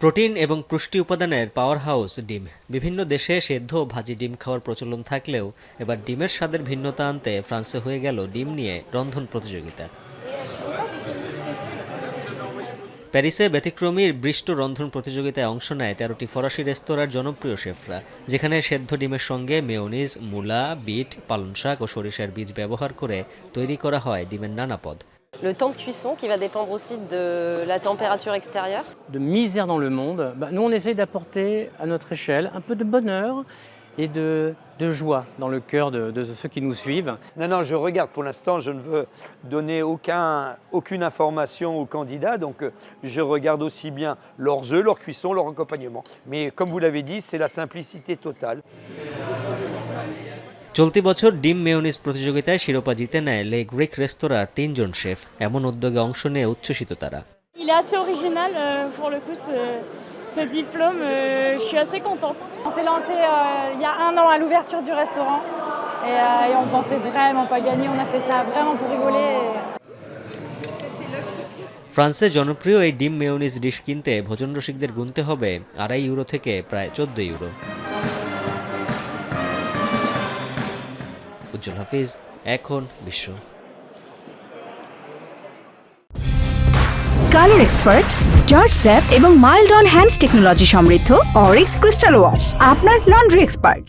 Protein এবং পুষ্টি উপাদানের পাওয়ার হাউস ডিম। বিভিন্ন দেশে সেদ্ধ ও ভাজি ডিম খাওয়ার প্রচলন থাকলেও এবার ডিমের স্বাদের ভিন্নতা আনতে ফ্রান্সে হয়ে গেল ডিম নিয়ে রন্ধন প্রতিযোগিতা। প্যারিসে ব্যতিক্রমী বৃষ্ট রন্ধন প্রতিযোগিতায় অংশ নেয় 13টি ফরাসি রেস্তোরাঁর জনপ্রিয় শেফরা, যেখানে সেদ্ধ ডিমের সঙ্গে মেয়োনিজ, মূলা, বিট, পালং শাক ও সরিষার বীজ ব্যবহার করে তৈরি করা হয় ডিমের নানা পদ। Le temps de cuisson qui va dépendre aussi de la température extérieure. De misère dans le monde, nous on essaye d'apporter à notre échelle un peu de bonheur et de joie dans le cœur de ceux qui nous suivent. Non, je regarde. Pour l'instant, je ne veux donner aucune information aux candidats, donc je regarde aussi bien leurs œufs, leur cuisson, leur accompagnement. Mais comme vous l'avez dit, c'est la simplicité totale. চলতি বছর ডিম mayonnaise প্রতিযোগিতায় শিরোপা জিতে নেয় লে Greek রেস্তোরাঁর 3 জন chef. এমন উদ্যোগে অংশ নিয়ে উচ্ছ্বসিত তারা। Il est assez original pour le coup ce diplôme, je suis assez contente. On s'est lancé il y a 1 an à l'ouverture du restaurant et on pensait vraiment pas gagner, on a fait ça vraiment pour rigoler. ফ্রান্সে জনপ্রিয় এই ডিম mayonnaise dish কিনতে ভোজন রসিকদের গুনতে হবে 2.5 euro থেকে প্রায় 14 ইউরো। উজ্জ্বল হাফিজ, এখন বিশ্ব। কালার এক্সপার্ট, জর্জ স্যাপ এবং মাইল্ড অন হ্যান্ডস টেকনোলজি সমৃদ্ধ অরিক্স ক্রিস্টাল ওয়াশ আপনার লন্ড্রি এক্সপার্ট।